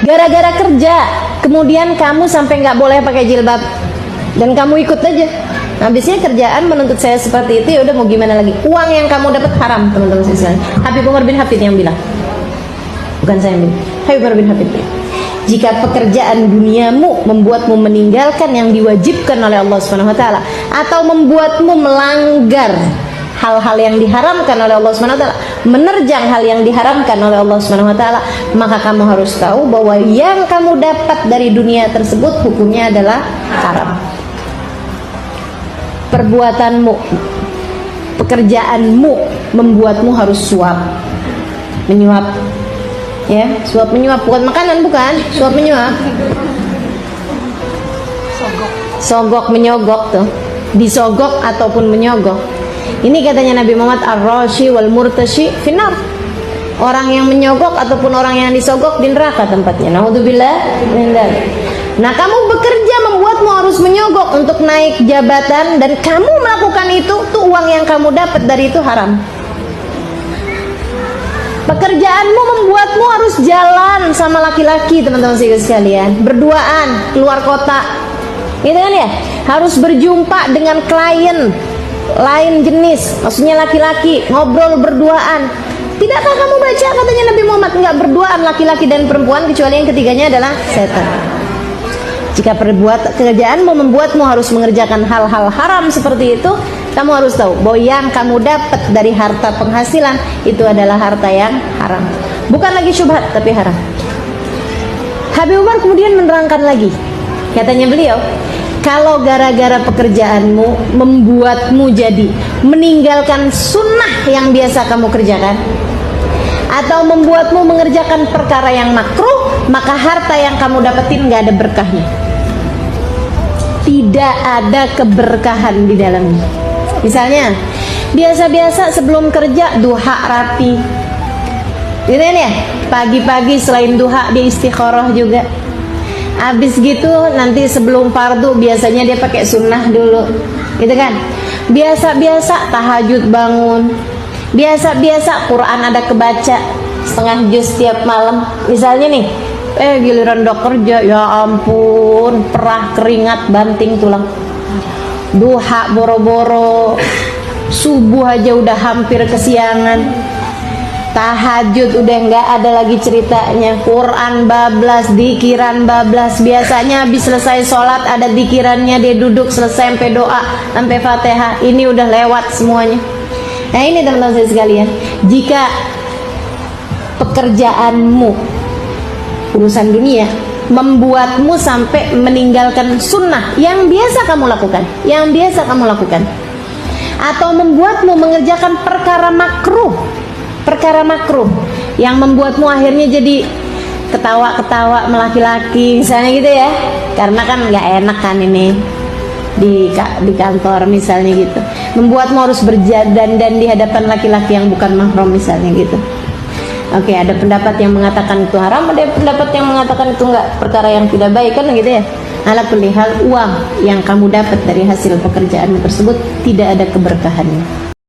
gara-gara kerja kemudian kamu sampai nggak boleh pakai jilbab dan kamu ikut aja. Habisnya kerjaan menuntut saya seperti itu, ya udah mau gimana lagi? Uang yang kamu dapat haram, teman-teman sekalian. Habib Umar bin Hafid yang bilang, bukan saya yang bilang, Habib Umar bin Hafid. Jika pekerjaan duniamu membuatmu meninggalkan yang diwajibkan oleh Allah Subhanahu wa taala atau membuatmu melanggar hal-hal yang diharamkan oleh Allah Subhanahu wa taala, menerjang hal yang diharamkan oleh Allah Subhanahu wa taala, maka kamu harus tahu bahwa yang kamu dapat dari dunia tersebut hukumnya adalah haram. Perbuatanmu, pekerjaanmu membuatmu harus suap, menyuap, ya, suap menyuap, bukan makanan, bukan, suap menyuap, sogok menyogok tuh, disogok ataupun menyogok. Ini katanya Nabi Muhammad, ar-rashi wal murtashi finnar. Orang yang menyogok ataupun orang yang disogok di neraka tempatnya. Naudzubillah min dzalik. Nah, kamu bekerja membuatmu harus menyogok untuk naik jabatan dan kamu melakukan itu, tuh uang yang kamu dapat dari itu haram. Pekerjaanmu membuatmu harus jalan sama laki-laki, teman-teman sekalian, berduaan keluar kota, gitu kan ya? Harus berjumpa dengan klien lain jenis, maksudnya laki-laki, ngobrol berduaan. Tidakkah kamu baca katanya Nabi Muhammad, enggak berduaan laki-laki dan perempuan kecuali yang ketiganya adalah setan. Jika pekerjaanmu membuatmu harus mengerjakan hal-hal haram seperti itu, kamu harus tahu bahwa yang kamu dapat dari harta penghasilan itu adalah harta yang haram. Bukan lagi syubhat, tapi haram. Habib Umar kemudian menerangkan lagi. Katanya beliau, kalau gara-gara pekerjaanmu membuatmu jadi meninggalkan sunnah yang biasa kamu kerjakan, atau membuatmu mengerjakan perkara yang makruh, maka harta yang kamu dapetin gak ada berkahnya. Tidak ada keberkahan di dalamnya. Misalnya, biasa-biasa sebelum kerja duha rapi, gitu kan ya? Pagi-pagi selain duha dia istikharah juga. Habis gitu nanti sebelum fardu biasanya dia pakai sunnah dulu, gitu kan? Biasa-biasa tahajud bangun, biasa-biasa Quran ada kebaca setengah juz setiap malam. Misalnya nih, giliran udah kerja, ya ampun, perah keringat banting tulang, duha boro-boro, subuh aja udah hampir kesiangan, tahajud udah nggak ada lagi ceritanya, Quran bablas, dikiran bablas. Biasanya habis selesai sholat ada dikirannya, dia duduk selesai sampai doa sampai Fatihah, ini udah lewat semuanya. Nah ini teman-teman saya sekalian, jika pekerjaanmu urusan dunia membuatmu sampai meninggalkan sunnah yang biasa kamu lakukan, atau membuatmu mengerjakan perkara makruh yang membuatmu akhirnya jadi ketawa-ketawa melaki-laki misalnya gitu ya, karena kan nggak enak kan ini di kantor misalnya gitu, membuatmu harus berdandan di hadapan laki-laki yang bukan mahram misalnya gitu. Oke, ada pendapat yang mengatakan itu haram, ada pendapat yang mengatakan itu enggak, perkara yang tidak baik kan gitu ya. Ala kulli hal, uang yang kamu dapat dari hasil pekerjaan tersebut tidak ada keberkahannya.